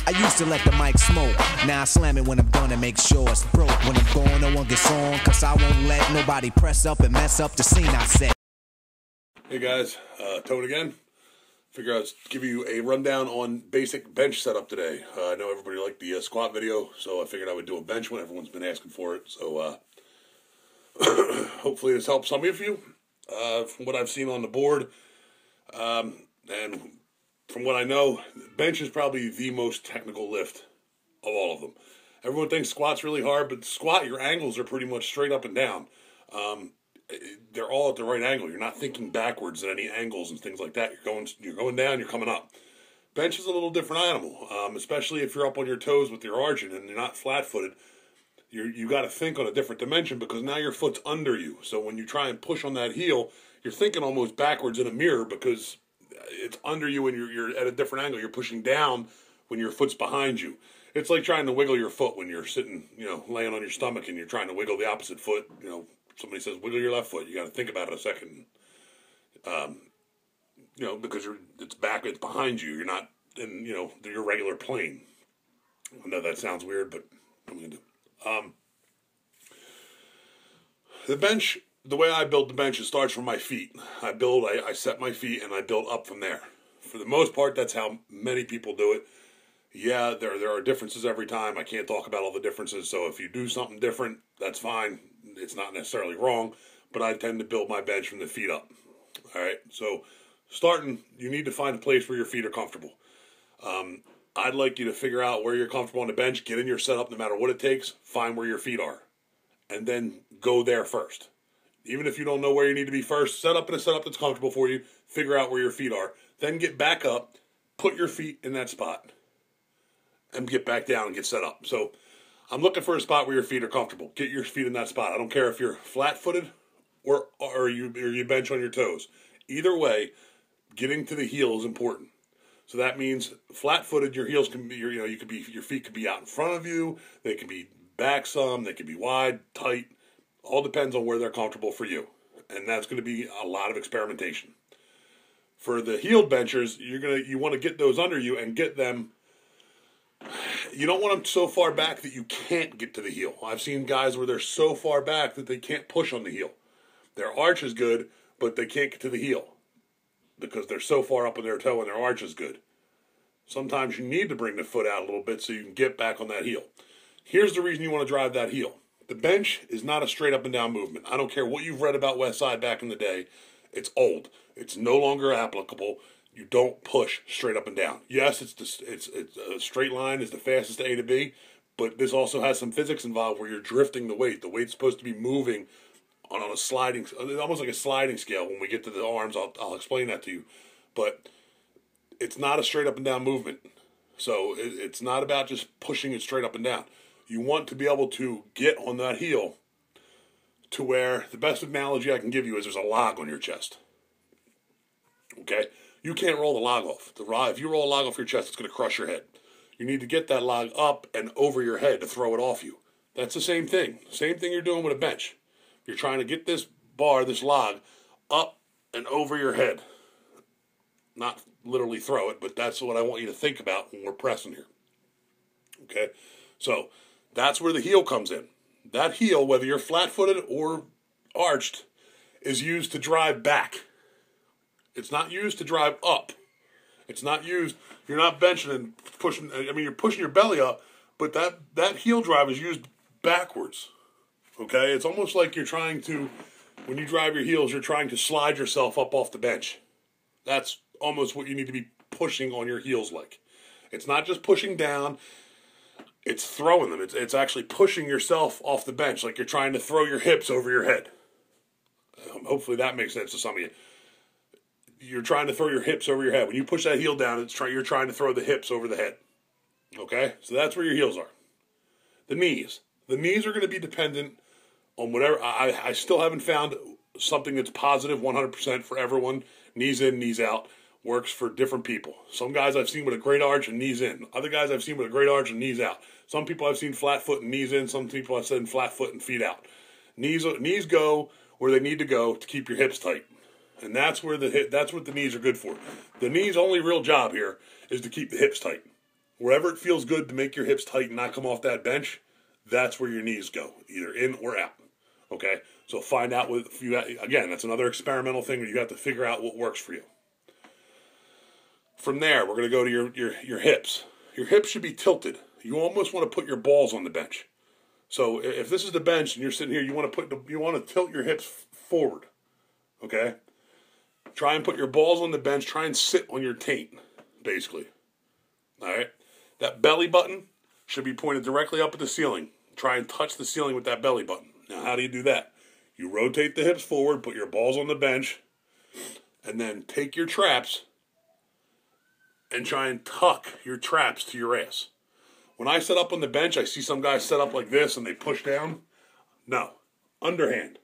I used to let the mic smoke. Now I slam it when I'm done and make sure it's broke. When I'm gone, no one gets on, cause I won't let nobody press up and mess up the scene I set. Hey guys, Toad again. Figure I'd give you a rundown on basic bench setup today. I know everybody liked the squat video, so I figured I would do a bench one. Everyone's been asking for it, so hopefully this helps some of you. From what I've seen on the board, and from what I know, bench is probably the most technical lift of all of them. Everyone thinks squat's really hard, but squat, your angles are pretty much straight up and down. They're all at the right angle. You're not thinking backwards at any angles and things like that. You're going down, you're coming up. Bench is a little different animal, especially if you're up on your toes with your arching and you're not flat-footed. You got to think on a different dimension because now your foot's under you. So when you try and push on that heel, you're thinking almost backwards in a mirror because it's under you and you're at a different angle. You're pushing down when your foot's behind you. It's like trying to wiggle your foot when you're sitting, laying on your stomach and you're trying to wiggle the opposite foot. Somebody says, wiggle your left foot. You got to think about it a second. Because it's behind you. You're not in, your regular plane. I know that sounds weird, but I'm going to do. The bench, the way I build the bench, it starts from my feet. I set my feet and I build up from there. For the most part, that's how many people do it. Yeah, there are differences every time. I can't talk about all the differences, so if you do something different, that's fine. It's not necessarily wrong, but I tend to build my bench from the feet up. All right, so starting, you need to find a place where your feet are comfortable. I'd like you to figure out where you're comfortable on the bench, get in your setup no matter what it takes, find where your feet are, and then go there first. Even if you don't know where you need to be first, set up in a setup that's comfortable for you, figure out where your feet are, then get back up, put your feet in that spot, and get back down and get set up. So I'm looking for a spot where your feet are comfortable. Get your feet in that spot. I don't care if you're flat-footed or you bench on your toes. Either way, getting to the heel is important. So that means flat-footed, your heels can be, your feet could be out in front of you. They can be back some. They can be wide, tight. All depends on where they're comfortable for you, and that's going to be a lot of experimentation. For the heeled benchers, you want to get those under you and get them. You don't want them so far back that you can't get to the heel. I've seen guys where they're so far back that they can't push on the heel. Their arch is good, but they can't get to the heel because they're so far up on their toe and their arch is good. Sometimes you need to bring the foot out a little bit so you can get back on that heel. Here's the reason you want to drive that heel. The bench is not a straight up and down movement. I don't care what you've read about West Side back in the day. It's old. It's no longer applicable. You don't push straight up and down. Yes, it's a straight line is the fastest A to B, but this also has some physics involved where you're drifting the weight. The weight's supposed to be moving on a sliding, almost like a sliding scale. When we get to the arms, I'll explain that to you. But it's not a straight up and down movement. So it's not about just pushing it straight up and down. You want to be able to get on that heel to where the best analogy I can give you is there's a log on your chest. Okay? You can't roll the log off. If you roll a log off your chest, it's going to crush your head. You need to get that log up and over your head to throw it off you. That's the same thing. Same thing you're doing with a bench. You're trying to get this bar, this log, up and over your head. Not literally throw it, but that's what I want you to think about when we're pressing here. Okay? So that's where the heel comes in. That heel, whether you're flat-footed or arched, is used to drive back. It's not used to drive up. It's not used, you're not benching and pushing, you're pushing your belly up, but that heel drive is used backwards. Okay? It's almost like you're trying to, when you drive your heels, you're trying to slide yourself up off the bench. That's almost what you need to be pushing on your heels like. It's not just pushing down, it's throwing them. It's actually pushing yourself off the bench like you're trying to throw your hips over your head. Hopefully that makes sense to some of you. You're trying to throw your hips over your head. When you push that heel down, you're trying to throw the hips over the head. Okay? So that's where your heels are. The knees. The knees are going to be dependent on whatever. I still haven't found something that's positive 100% for everyone. Knees in, knees out. Works for different people. Some guys I've seen with a great arch and knees in. Other guys I've seen with a great arch and knees out. Some people I've seen flat foot and knees in. Some people I've seen flat foot and feet out. Knees go where they need to go to keep your hips tight. And that's what the knees are good for. The knees' only real job here is to keep the hips tight. Wherever it feels good to make your hips tight and not come off that bench, that's where your knees go, either in or out. Okay? So find out what you again, that's another experimental thing where you have to figure out what works for you. From there, we're going to go to your hips. Your hips should be tilted. You almost want to put your balls on the bench. So if this is the bench and you're sitting here, you want to tilt your hips forward. Okay? Try and put your balls on the bench. Try and sit on your taint, basically. All right? That belly button should be pointed directly up at the ceiling. Try and touch the ceiling with that belly button. Now, how do you do that? You rotate the hips forward, put your balls on the bench, and then take your traps and try and tuck your traps to your ass. When I set up on the bench, I see some guys set up like this and they push down. No. Underhand.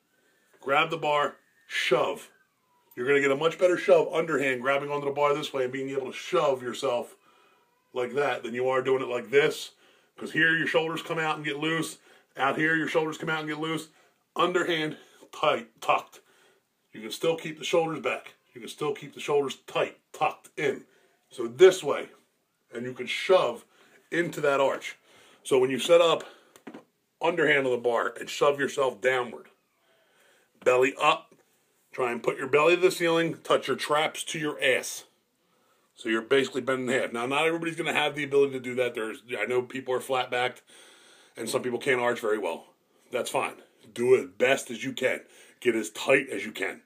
Grab the bar, shove. You're going to get a much better shove underhand, grabbing onto the bar this way and being able to shove yourself like that than you are doing it like this. Because here your shoulders come out and get loose. Out here your shoulders come out and get loose. Underhand, tight, tucked. You can still keep the shoulders back. You can still keep the shoulders tight, tucked in. So this way. And you can shove into that arch. So when you set up underhand on the bar and shove yourself downward. Belly up. Try and put your belly to the ceiling. Touch your traps to your ass. So you're basically bending in half. Now, not everybody's going to have the ability to do that. I know people are flat-backed, and some people can't arch very well. That's fine. Do it as best as you can. Get as tight as you can.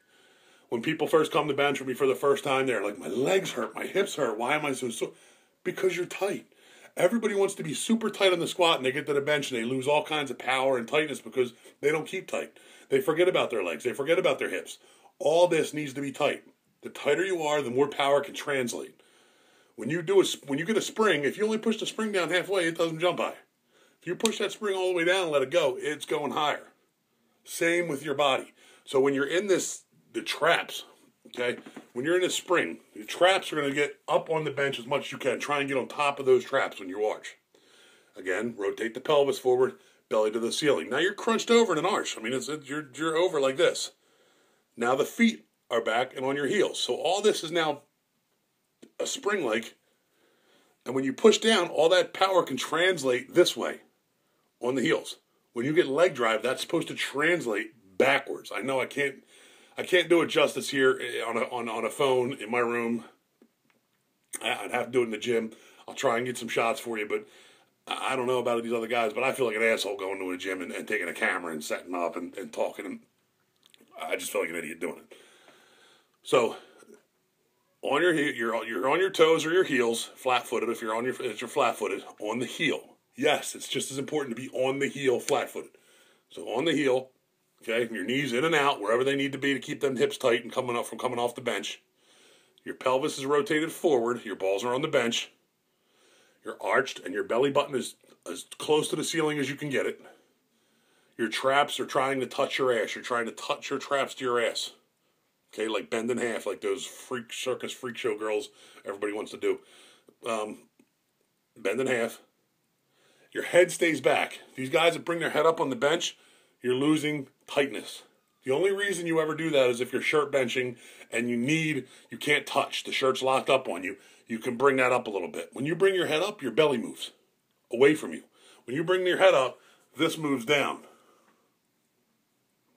When people first come to bench with me for the first time, they're like, my legs hurt, my hips hurt. Why am I so sore? Because you're tight. Everybody wants to be super tight on the squat, and they get to the bench, and they lose all kinds of power and tightness because they don't keep tight. They forget about their legs. They forget about their hips. All this needs to be tight. The tighter you are, the more power can translate. When you get a spring, if you only push the spring down halfway, it doesn't jump high. If you push that spring all the way down and let it go, it's going higher. Same with your body. So when you're in the traps, okay, when you're in a spring, the traps are going to get up on the bench as much as you can. Try and get on top of those traps when you arch. Again, rotate the pelvis forward, belly to the ceiling. Now you're crunched over in an arch. I mean, you're over like this. Now the feet are back and on your heels. So all this is now a spring-like, and when you push down, all that power can translate this way on the heels. When you get leg drive, that's supposed to translate backwards. I know I can't do it justice here on a phone in my room. I'd have to do it in the gym. I'll try and get some shots for you, but I don't know about these other guys, but I feel like an asshole going to a gym and taking a camera and setting up and talking, and I just feel like an idiot doing it. So on you're on your toes or your heels, flat-footed. If you're flat-footed, on the heel. Yes, it's just as important to be on the heel, flat-footed. So on the heel, okay, your knees in and out wherever they need to be to keep them hips tight and coming off the bench. Your pelvis is rotated forward. Your balls are on the bench. You're arched, and your belly button is as close to the ceiling as you can get it. Your traps are trying to touch your ass. You're trying to touch your traps to your ass. Okay, like bend in half, like those circus freak show girls everybody wants to do. Bend in half. Your head stays back. These guys that bring their head up on the bench, you're losing tightness. The only reason you ever do that is if you're shirt benching and you can't touch. The shirt's locked up on you. You can bring that up a little bit. When you bring your head up, your belly moves away from you. When you bring your head up, this moves down.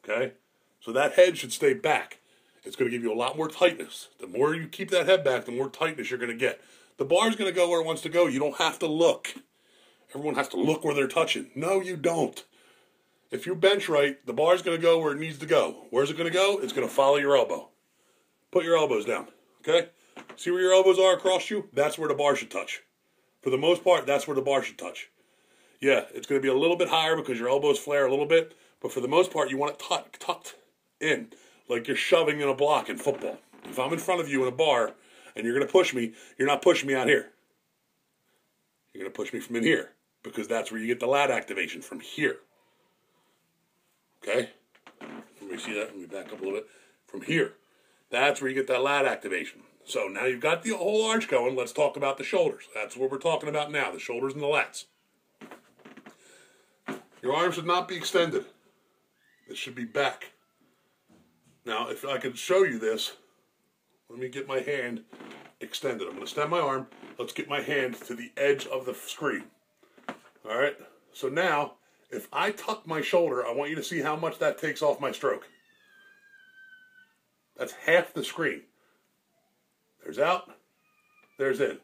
Okay? So that head should stay back. It's going to give you a lot more tightness. The more you keep that head back, the more tightness you're going to get. The bar's going to go where it wants to go. You don't have to look. Everyone has to look where they're touching. No, you don't. If you bench right, the bar's going to go where it needs to go. Where's it going to go? It's going to follow your elbow. Put your elbows down. Okay? See where your elbows are across you? That's where the bar should touch. For the most part, that's where the bar should touch. Yeah, it's going to be a little bit higher because your elbows flare a little bit. But for the most part, you want it tucked in. Like you're shoving in a block in football. If I'm in front of you in a bar and you're going to push me, you're not pushing me out here. You're going to push me from in here because that's where you get the lat activation, from here. Okay? Let me see that. Let me back up a little bit. From here. That's where you get that lat activation. So now you've got the whole arch going. Let's talk about the shoulders. That's what we're talking about now, the shoulders and the lats. Your arms should not be extended. It should be back. Now, if I could show you this, let me get my hand extended. I'm going to extend my arm. Let's get my hand to the edge of the screen. All right? So now, if I tuck my shoulder, I want you to see how much that takes off my stroke. That's half the screen. There's out. There's in.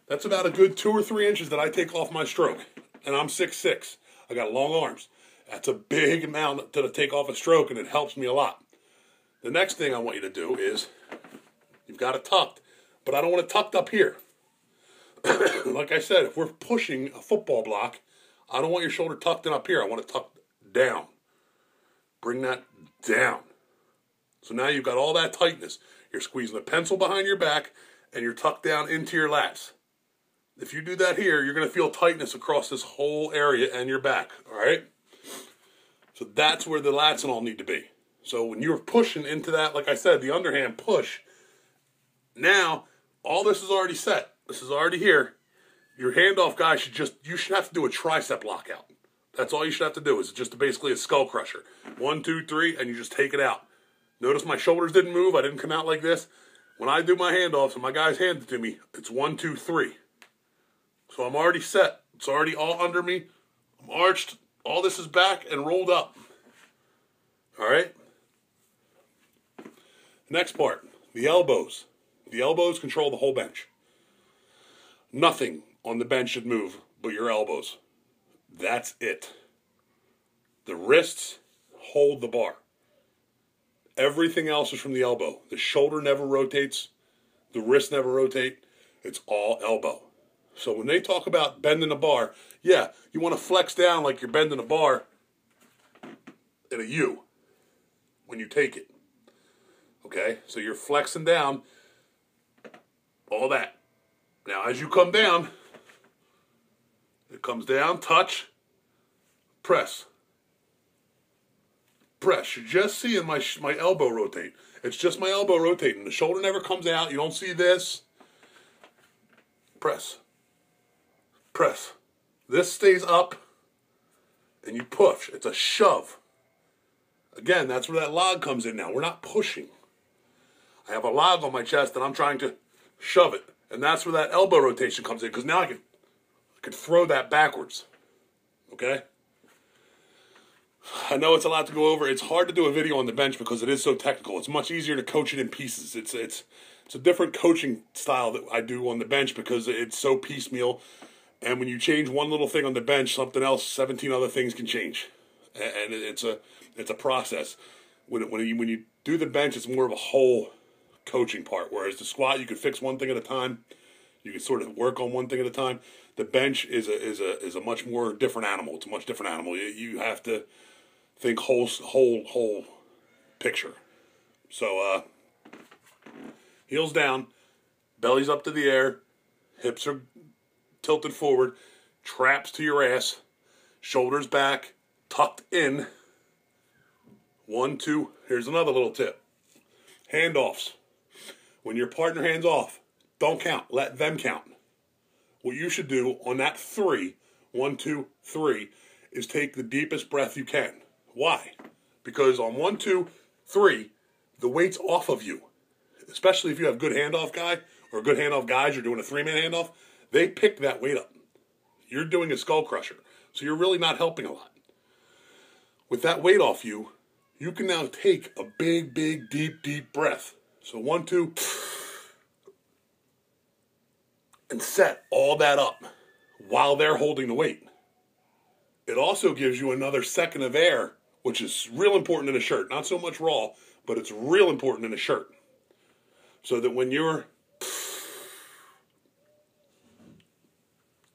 That's about a good 2 or 3 inches that I take off my stroke. And I'm 6'6". I got long arms. That's a big amount to take off a stroke, and it helps me a lot. The next thing I want you to do is, you've got it tucked, but I don't want it tucked up here. Like I said, if we're pushing a football block, I don't want your shoulder tucked in up here. I want it tucked down. Bring that down. So now you've got all that tightness. You're squeezing a pencil behind your back, and you're tucked down into your lats. If you do that here, you're going to feel tightness across this whole area and your back, all right? So that's where the lats and all need to be. So when you're pushing into that, like I said, the underhand push, now all this is already set. This is already here. Your handoff guy you should have to do a tricep lockout. That's all you should have to do, is just basically a skull crusher. 1, 2, 3, and you just take it out. Notice my shoulders didn't move. I didn't come out like this. When I do my handoffs and my guys hand it to me, it's 1, 2, 3. So I'm already set. It's already all under me. I'm arched. All this is back and rolled up. All right? Next part, the elbows. The elbows control the whole bench. Nothing on the bench should move but your elbows. That's it. The wrists hold the bar. Everything else is from the elbow. The shoulder never rotates. The wrist never rotate. It's all elbow. So when they talk about bending a bar, yeah, you want to flex down like you're bending a bar in a U when you take it. Okay? So you're flexing down all that. Now, as you come down, it comes down, touch, press. Press. You're just seeing my elbow rotate. It's just my elbow rotating. The shoulder never comes out. You don't see this. Press. Press. This stays up, and you push. It's a shove. Again, that's where that log comes in now. We're not pushing. I have a log on my chest, and I'm trying to shove it. And that's where that elbow rotation comes in, because now I can throw that backwards. Okay? I know it's a lot to go over. It's hard to do a video on the bench because it is so technical. It's much easier to coach it in pieces. It's a different coaching style that I do on the bench because it's so piecemeal. And when you change one little thing on the bench, something else, 17 other things can change. And it's a process. When you do the bench, it's more of a whole coaching part. Whereas the squat, you can fix one thing at a time. You can sort of work on one thing at a time. The bench is a much more different animal. It's a much different animal. You have to think whole picture. So heels down, belly's up to the air, hips are tilted forward, traps to your ass, shoulders back, tucked in. 1, 2. Here's another little tip. Handoffs. When your partner hands off, don't count. Let them count. What you should do on that 3, 1, 2, 3, is take the deepest breath you can. Why? Because on 1, 2, 3, the weight's off of you. Especially if you have good handoff guy or good handoff guys, you're doing a 3-man handoff, they pick that weight up. You're doing a skull crusher. So you're really not helping a lot. With that weight off you, you can now take a big, deep breath. So 1, 2, and set all that up while they're holding the weight. It also gives you another second of air, which is real important in a shirt. Not so much raw, but it's real important in a shirt. So that when you're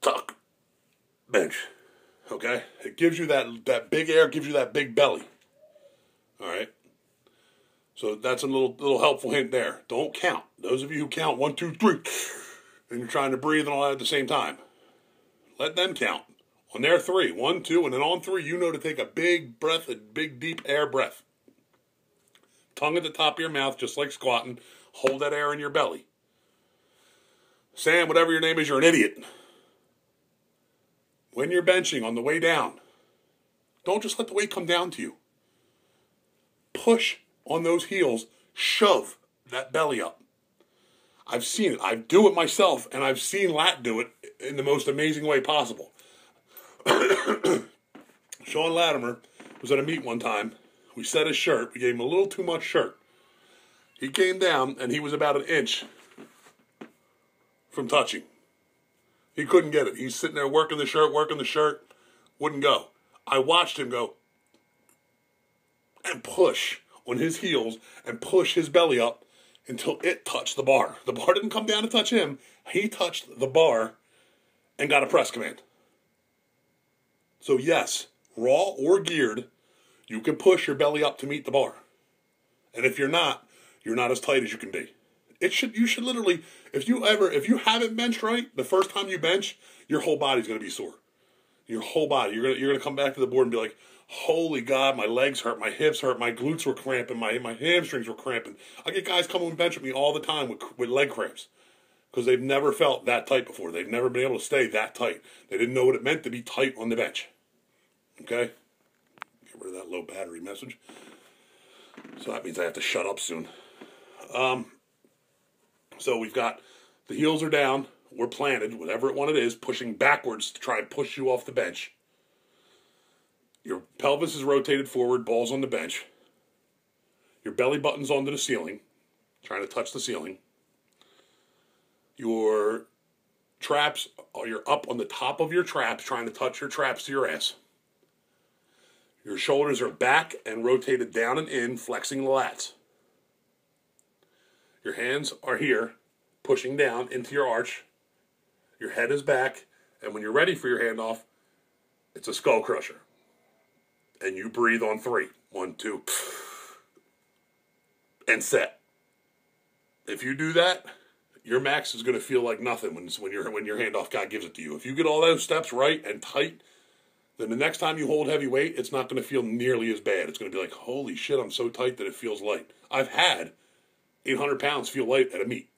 tuck, bench, okay? It gives you that big air, gives you that big belly. All right? So that's a little helpful hint there. Don't count. Those of you who count 1, 2, 3, and you're trying to breathe and all that at the same time, let them count. On their 3, 1, 2, and then on 3, you know to take a big breath, a big deep air breath. Tongue at the top of your mouth, just like squatting. Hold that air in your belly. Sam, whatever your name is, you're an idiot. When you're benching on the way down, don't just let the weight come down to you. Push on those heels, shove that belly up. I've seen it. I do it myself, and I've seen Lat do it in the most amazing way possible. Sean Latimer was at a meet one time. We set his shirt. We gave him a little too much shirt. He came down, and he was about an inch from touching. He couldn't get it. He's sitting there working the shirt, wouldn't go. I watched him go and push on his heels and push his belly up until it touched the bar. The bar didn't come down to touch him. He touched the bar and got a press command. So yes, raw or geared, you can push your belly up to meet the bar. And if you're not as tight as you can be. You should literally, if you haven't benched right, the first time you bench, your whole body's going to be sore. Your whole body. You're going to come back to the board and be like, holy God, my legs hurt, my hips hurt, my glutes were cramping, my hamstrings were cramping. I get guys coming and bench with me all the time with leg cramps because they've never felt that tight before. They've never been able to stay that tight. They didn't know what it meant to be tight on the bench. Okay? Get rid of that low battery message. So that means I have to shut up soon. So we've got the heels are down. We're planted, whatever one it is, pushing backwards to try and push you off the bench. Your pelvis is rotated forward, balls on the bench. Your belly button's onto the ceiling, trying to touch the ceiling. Your traps, you're up on the top of your traps, trying to touch your traps to your ass. Your shoulders are back and rotated down and in, flexing the lats. Your hands are here, pushing down into your arch. Your head is back, and when you're ready for your handoff, it's a skull crusher. And you breathe on 3. 1, 2, and set. If you do that, your max is going to feel like nothing when your handoff guy gives it to you. If you get all those steps right and tight, then the next time you hold heavy weight, it's not going to feel nearly as bad. It's going to be like, holy shit, I'm so tight that it feels light. I've had 800 pounds feel light at a meet.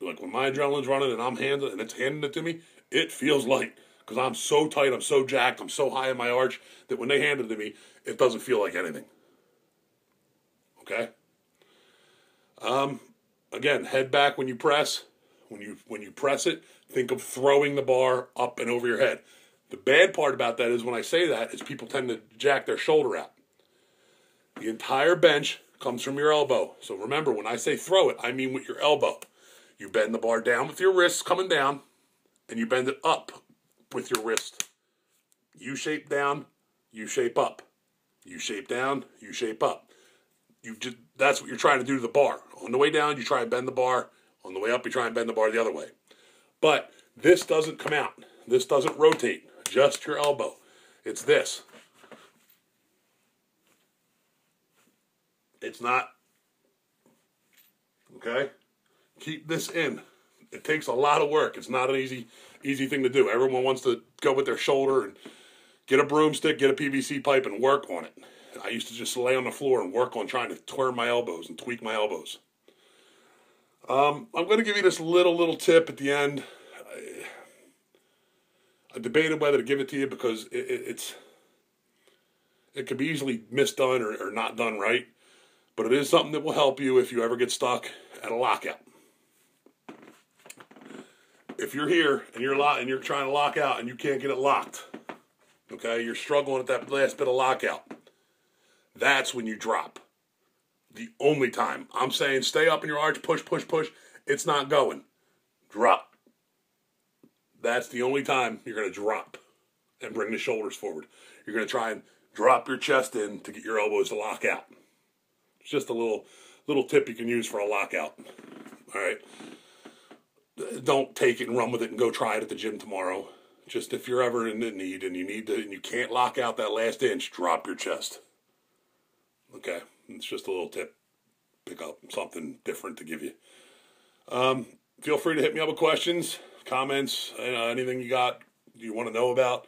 Like when my adrenaline's running and I'm handling and it's handing it to me, it feels light. Because I'm so tight, I'm so jacked, I'm so high in my arch that when they hand it to me, it doesn't feel like anything. Okay? Again, head back when you press. When you press it, think of throwing the bar up and over your head. The bad part about that is when I say that is people tend to jack their shoulder out. The entire bench comes from your elbow. So remember, when I say throw it, I mean with your elbow. You bend the bar down with your wrists coming down, and you bend it up with your wrist. U-shape down, U-shape up. U-shape down, U-shape up. That's what you're trying to do to the bar. On the way down, you try and bend the bar. On the way up, you try and bend the bar the other way. But this doesn't come out. This doesn't rotate. Just your elbow. It's this. It's not. Okay? Keep this in. It takes a lot of work. It's not an easy thing to do. Everyone wants to go with their shoulder and get a broomstick, get a PVC pipe, and work on it. I used to just lay on the floor and work on trying to turn my elbows and tweak my elbows. I'm going to give you this little tip at the end. I debated whether to give it to you because it could be easily misdone or not done right. But it is something that will help you if you ever get stuck at a lockout. If you're here and you're trying to lock out and you can't get it locked, okay, you're struggling at that last bit of lockout, that's when you drop. The only time. I'm saying stay up in your arch, push. It's not going. Drop. That's the only time you're going to drop and bring the shoulders forward. You're going to try and drop your chest in to get your elbows to lock out. It's just a little tip you can use for a lockout. All right. Don't take it and run with it and go try it at the gym tomorrow. Just if you're ever in need and you can't lock out that last inch, drop your chest. Okay. It's just a little tip. Pick up something different to give you. Feel free to hit me up with questions, comments, anything you want to know about.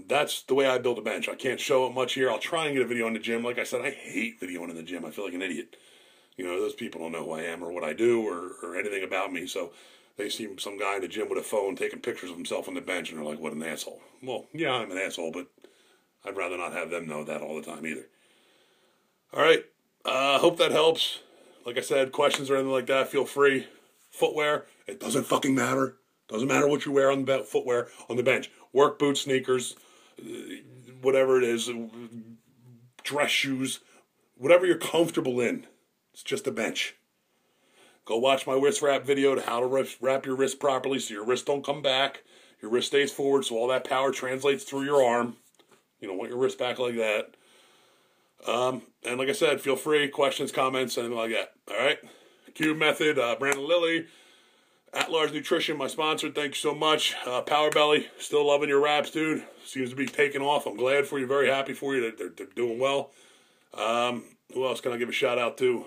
That's the way I build a bench. I can't show it much here. I'll try and get a video in the gym. Like I said, I hate videoing in the gym. I feel like an idiot. Those people don't know who I am or what I do or anything about me. So they see some guy in the gym with a phone taking pictures of himself on the bench and they're like, what an asshole. Well, yeah, I'm an asshole, but I'd rather not have them know that all the time either. All right. Hope that helps. Like I said, questions or anything like that, feel free. footwear. It doesn't fucking matter. Doesn't matter what you wear on the footwear on the bench. Work boots, sneakers, whatever it is, dress shoes, whatever you're comfortable in. It's just a bench. Go watch my wrist wrap video to how to wrap your wrist properly so your wrist don't come back. Your wrist stays forward so all that power translates through your arm. You don't want your wrist back like that. And like I said, feel free, questions, comments, anything like that. All right? Cube Method, Brandon Lilly, At Large Nutrition, my sponsor. Thank you so much. Power Belly, still loving your raps, dude. Seems to be taking off. I'm glad for you, very happy for you. They're doing well. Who else can I give a shout out to?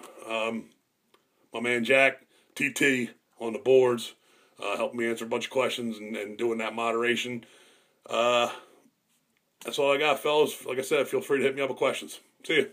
My man Jack, TT, on the boards. Helping me answer a bunch of questions and doing that moderation. That's all I got, fellas. Like I said, feel free to hit me up with questions. See you.